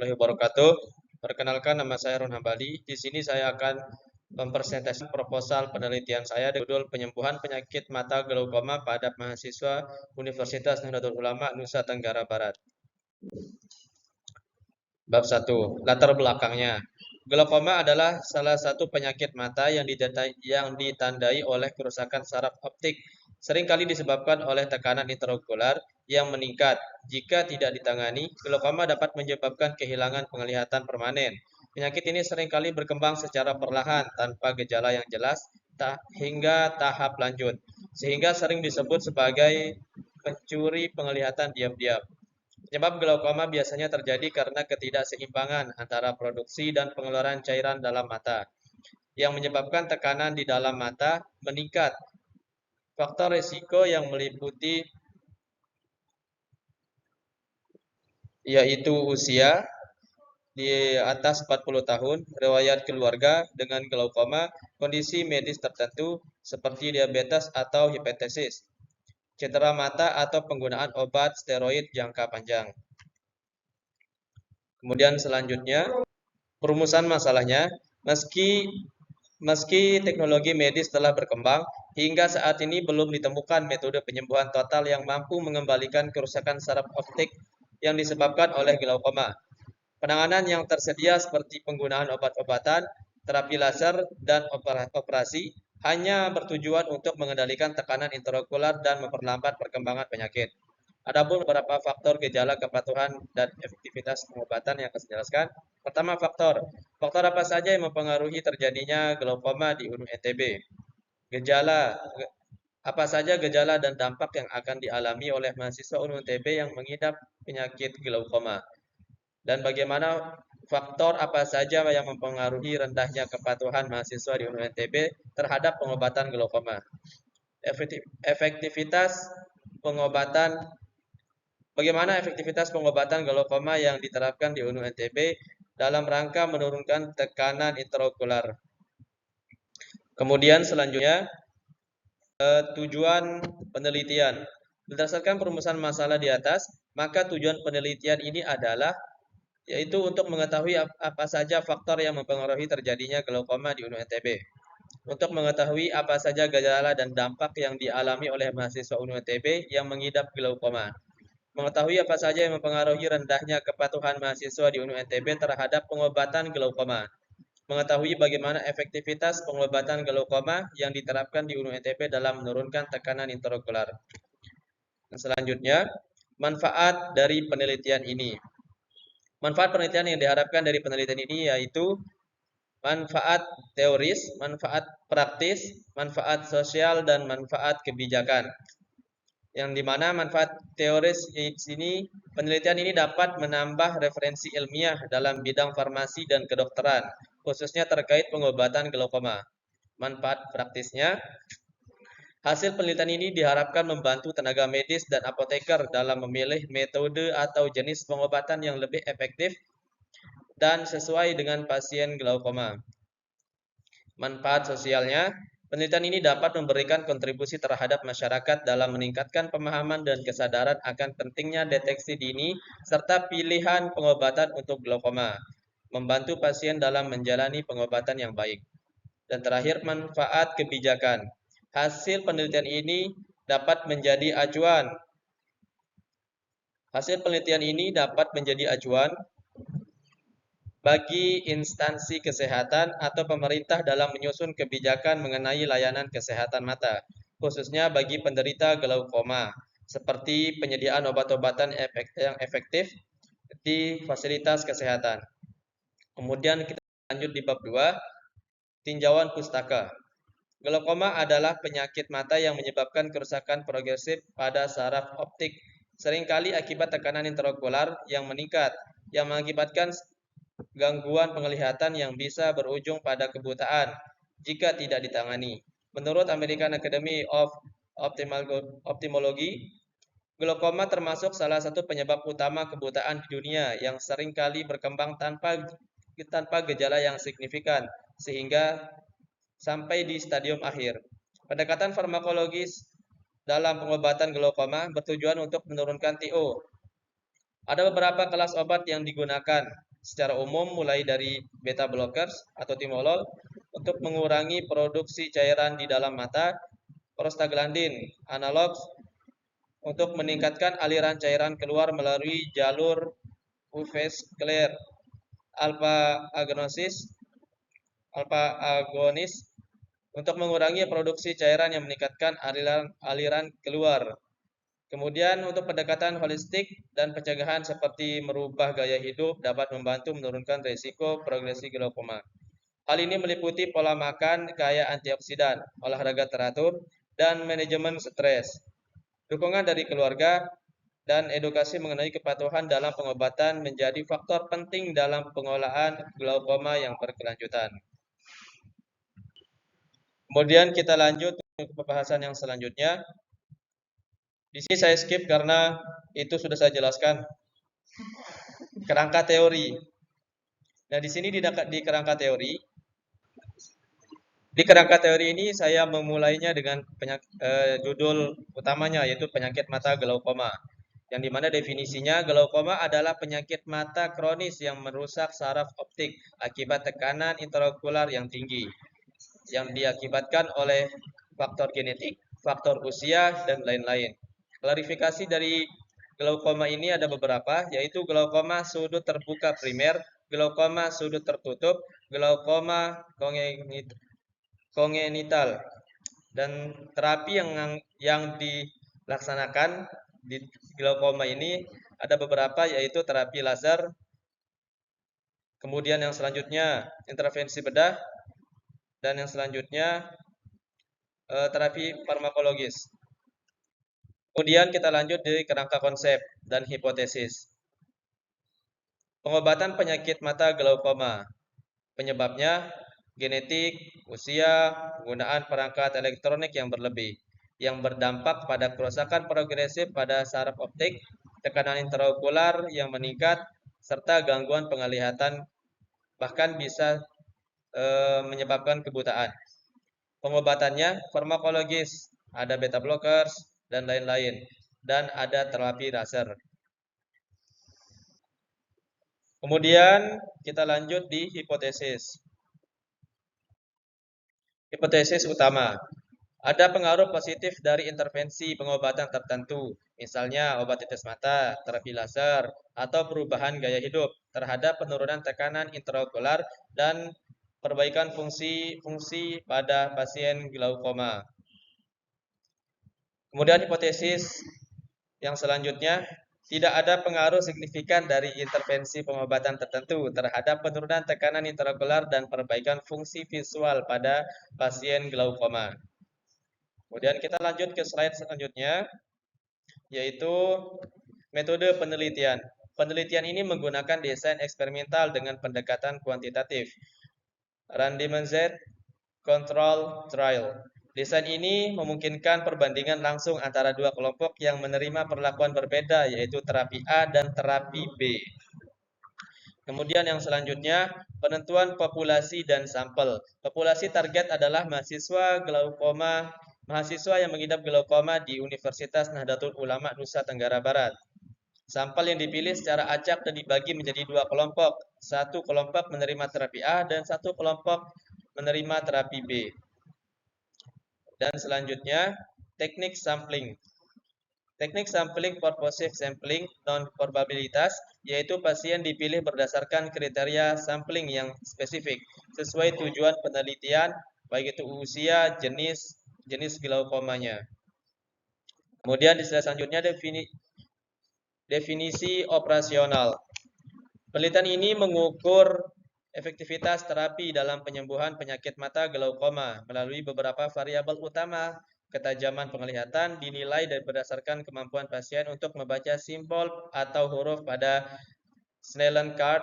warahmatullahi wabarakatuh. Perkenalkan, nama saya Ron Hambali. Di sini saya akan mempresentasikan proposal penelitian saya dengan judul Penyembuhan Penyakit Mata Glaukoma pada mahasiswa Universitas Nahdlatul Ulama Nusa Tenggara Barat. Bab 1. Latar belakangnya. Glaukoma adalah salah satu penyakit mata yang ditandai oleh kerusakan saraf optik, seringkali disebabkan oleh tekanan intraokular yang meningkat. Jika tidak ditangani, glaukoma dapat menyebabkan kehilangan penglihatan permanen. Penyakit ini seringkali berkembang secara perlahan tanpa gejala yang jelas hingga tahap lanjut, sehingga sering disebut sebagai pencuri penglihatan diam-diam. Penyebab glaukoma biasanya terjadi karena ketidakseimbangan antara produksi dan pengeluaran cairan dalam mata, yang menyebabkan tekanan di dalam mata meningkat. Faktor risiko yang meliputi yaitu usia di atas 40 tahun, riwayat keluarga dengan glaukoma, kondisi medis tertentu seperti diabetes atau hipertensi, cedera mata atau penggunaan obat steroid jangka panjang. Kemudian selanjutnya, perumusan masalahnya, meski teknologi medis telah berkembang, hingga saat ini belum ditemukan metode penyembuhan total yang mampu mengembalikan kerusakan saraf optik yang disebabkan oleh glaukoma. Penanganan yang tersedia seperti penggunaan obat-obatan, terapi laser, dan operasi hanya bertujuan untuk mengendalikan tekanan intraokular dan memperlambat perkembangan penyakit. Adapun beberapa faktor gejala kepatuhan dan efektivitas pengobatan yang akan saya jelaskan. Pertama, faktor apa saja yang mempengaruhi terjadinya glaukoma di UNU NTB? Gejala, apa saja gejala dan dampak yang akan dialami oleh mahasiswa UNU NTB yang mengidap penyakit glaukoma? Dan bagaimana faktor apa saja yang mempengaruhi rendahnya kepatuhan mahasiswa di UNU NTB terhadap pengobatan glaukoma? Efektivitas pengobatan. Bagaimana efektivitas pengobatan glaukoma yang diterapkan di UNU NTB dalam rangka menurunkan tekanan intraokular? Kemudian selanjutnya, tujuan penelitian. Berdasarkan perumusan masalah di atas, maka tujuan penelitian ini adalah yaitu untuk mengetahui apa saja faktor yang mempengaruhi terjadinya glaukoma di UNU NTB. Untuk mengetahui apa saja gejala dan dampak yang dialami oleh mahasiswa UNU NTB yang mengidap glaukoma. Mengetahui apa saja yang mempengaruhi rendahnya kepatuhan mahasiswa di UNU NTB terhadap pengobatan glaukoma. Mengetahui bagaimana efektivitas pengobatan glaukoma yang diterapkan di UNU NTB dalam menurunkan tekanan intraokular. Selanjutnya, manfaat dari penelitian ini. Manfaat penelitian yang diharapkan dari penelitian ini yaitu manfaat teoris, manfaat praktis, manfaat sosial, dan manfaat kebijakan. Yang dimana manfaat teoris ini, penelitian ini dapat menambah referensi ilmiah dalam bidang farmasi dan kedokteran, khususnya terkait pengobatan glaukoma. Manfaat praktisnya, hasil penelitian ini diharapkan membantu tenaga medis dan apoteker dalam memilih metode atau jenis pengobatan yang lebih efektif dan sesuai dengan pasien glaukoma. Manfaat sosialnya, penelitian ini dapat memberikan kontribusi terhadap masyarakat dalam meningkatkan pemahaman dan kesadaran akan pentingnya deteksi dini serta pilihan pengobatan untuk glaukoma, membantu pasien dalam menjalani pengobatan yang baik. Dan terakhir, manfaat kebijakan. Hasil penelitian ini dapat menjadi acuan. Hasil penelitian ini dapat menjadi acuan bagi instansi kesehatan atau pemerintah dalam menyusun kebijakan mengenai layanan kesehatan mata, khususnya bagi penderita glaukoma, seperti penyediaan obat-obatan yang efektif di fasilitas kesehatan. Kemudian kita lanjut di bab 2, tinjauan pustaka. Glaukoma adalah penyakit mata yang menyebabkan kerusakan progresif pada saraf optik, seringkali akibat tekanan intraokular yang meningkat, yang mengakibatkan gangguan penglihatan yang bisa berujung pada kebutaan jika tidak ditangani. Menurut American Academy of Ophthalmology, glaukoma termasuk salah satu penyebab utama kebutaan di dunia yang sering kali berkembang tanpa gejala yang signifikan sehingga sampai di stadium akhir. Pendekatan farmakologis dalam pengobatan glaukoma bertujuan untuk menurunkan TO. Ada beberapa kelas obat yang digunakan. secara umum mulai dari beta blockers atau timolol untuk mengurangi produksi cairan di dalam mata, prostaglandin analog untuk meningkatkan aliran cairan keluar melalui jalur uvascular, alpha agonis untuk mengurangi produksi cairan yang meningkatkan aliran keluar. Kemudian untuk pendekatan holistik dan pencegahan seperti merubah gaya hidup dapat membantu menurunkan risiko progresi glaukoma. Hal ini meliputi pola makan kaya antioksidan, olahraga teratur, dan manajemen stres. Dukungan dari keluarga dan edukasi mengenai kepatuhan dalam pengobatan menjadi faktor penting dalam pengolahan glaukoma yang berkelanjutan. Kemudian kita lanjut ke pembahasan yang selanjutnya. Di sini saya skip karena itu sudah saya jelaskan. Kerangka teori. Nah, di sini di kerangka teori. Di kerangka teori ini saya memulainya dengan judul utamanya yaitu penyakit mata glaukoma. Yang dimana definisinya glaukoma adalah penyakit mata kronis yang merusak saraf optik akibat tekanan intraokular yang tinggi yang diakibatkan oleh faktor genetik, faktor usia, dan lain-lain. Klarifikasi dari glaukoma ini ada beberapa, yaitu glaukoma sudut terbuka primer, glaukoma sudut tertutup, glaukoma kongenital, dan terapi yang dilaksanakan di glaukoma ini ada beberapa, yaitu terapi laser, kemudian yang selanjutnya intervensi bedah, dan yang selanjutnya terapi farmakologis. Kemudian kita lanjut di kerangka konsep dan hipotesis. Pengobatan penyakit mata glaukoma. Penyebabnya genetik, usia, penggunaan perangkat elektronik yang berlebih yang berdampak pada kerusakan progresif pada saraf optik, tekanan intraokular yang meningkat, serta gangguan penglihatan bahkan bisa menyebabkan kebutaan. Pengobatannya farmakologis, ada beta blockers dan lain-lain, dan ada terapi laser. Kemudian kita lanjut di hipotesis. Hipotesis utama. Ada pengaruh positif dari intervensi pengobatan tertentu, misalnya obat tetes mata, terapi laser, atau perubahan gaya hidup terhadap penurunan tekanan intraokular dan perbaikan fungsi pada pasien glaukoma. Kemudian hipotesis yang selanjutnya, tidak ada pengaruh signifikan dari intervensi pengobatan tertentu terhadap penurunan tekanan intraokular dan perbaikan fungsi visual pada pasien glaukoma. Kemudian kita lanjut ke slide selanjutnya, yaitu metode penelitian. Penelitian ini menggunakan desain eksperimental dengan pendekatan kuantitatif. Randomized control trial. Desain ini memungkinkan perbandingan langsung antara dua kelompok yang menerima perlakuan berbeda, yaitu terapi A dan terapi B. Kemudian yang selanjutnya, penentuan populasi dan sampel. Populasi target adalah mahasiswa glaukoma, mahasiswa yang mengidap glaukoma di Universitas Nahdlatul Ulama Nusa Tenggara Barat. Sampel yang dipilih secara acak dan dibagi menjadi dua kelompok. Satu kelompok menerima terapi A dan satu kelompok menerima terapi B. Dan selanjutnya, teknik sampling. Teknik sampling purposive sampling non-probabilitas, yaitu pasien dipilih berdasarkan kriteria sampling yang spesifik, sesuai tujuan penelitian, baik itu usia, jenis glaukomanya. Kemudian di slide selanjutnya definisi operasional. Penelitian ini mengukur efektivitas terapi dalam penyembuhan penyakit mata glaukoma melalui beberapa variabel utama. Ketajaman penglihatan dinilai berdasarkan kemampuan pasien untuk membaca simbol atau huruf pada Snellen card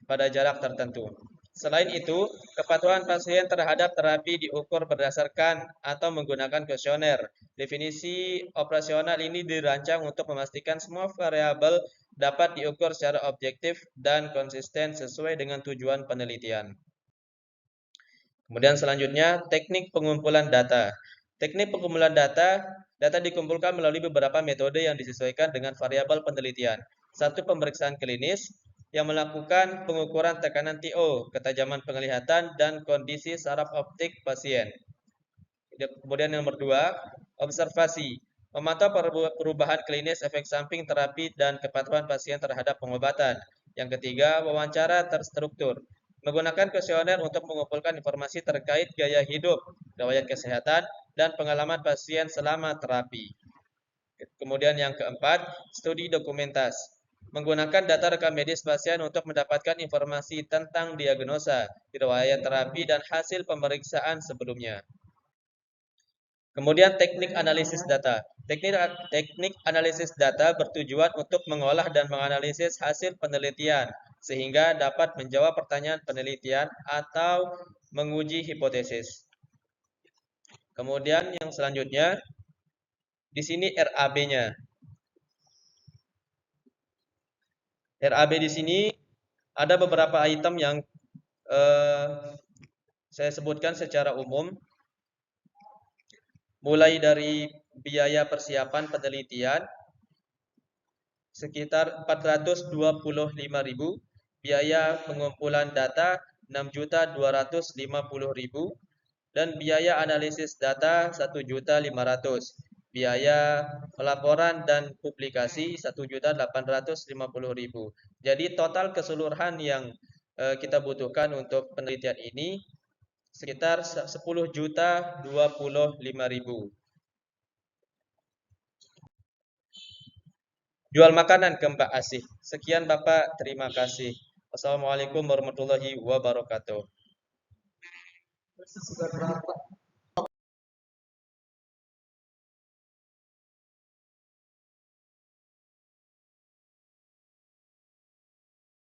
pada jarak tertentu. Selain itu, kepatuhan pasien terhadap terapi diukur berdasarkan atau menggunakan kuesioner. Definisi operasional ini dirancang untuk memastikan semua variabel dapat diukur secara objektif dan konsisten sesuai dengan tujuan penelitian. Kemudian selanjutnya, teknik pengumpulan data. Teknik pengumpulan data dikumpulkan melalui beberapa metode yang disesuaikan dengan variabel penelitian. Satu, pemeriksaan klinis. yang melakukan pengukuran tekanan TO, ketajaman penglihatan, dan kondisi saraf optik pasien. Kemudian yang nomor 2, observasi. Memantau perubahan klinis, efek samping terapi, dan kepatuhan pasien terhadap pengobatan. Yang ketiga, wawancara terstruktur. Menggunakan kuesioner untuk mengumpulkan informasi terkait gaya hidup, riwayat kesehatan, dan pengalaman pasien selama terapi. Kemudian yang keempat, studi dokumentas. Menggunakan data rekam medis pasien untuk mendapatkan informasi tentang diagnosa, riwayat terapi, dan hasil pemeriksaan sebelumnya. Kemudian teknik analisis data. Teknik analisis data bertujuan untuk mengolah dan menganalisis hasil penelitian sehingga dapat menjawab pertanyaan penelitian atau menguji hipotesis. Kemudian yang selanjutnya di sini RAB-nya. RAB di sini ada beberapa item yang saya sebutkan secara umum. Mulai dari biaya persiapan penelitian sekitar 425.000, biaya pengumpulan data 6.250.000, dan biaya analisis data 1.500.000. Biaya pelaporan dan publikasi 1.850.000. Jadi total keseluruhan yang kita butuhkan untuk penelitian ini sekitar 10.025.000. Jual makanan ke Mbak Asih. Sekian Bapak, terima kasih. Wassalamualaikum warahmatullahi wabarakatuh.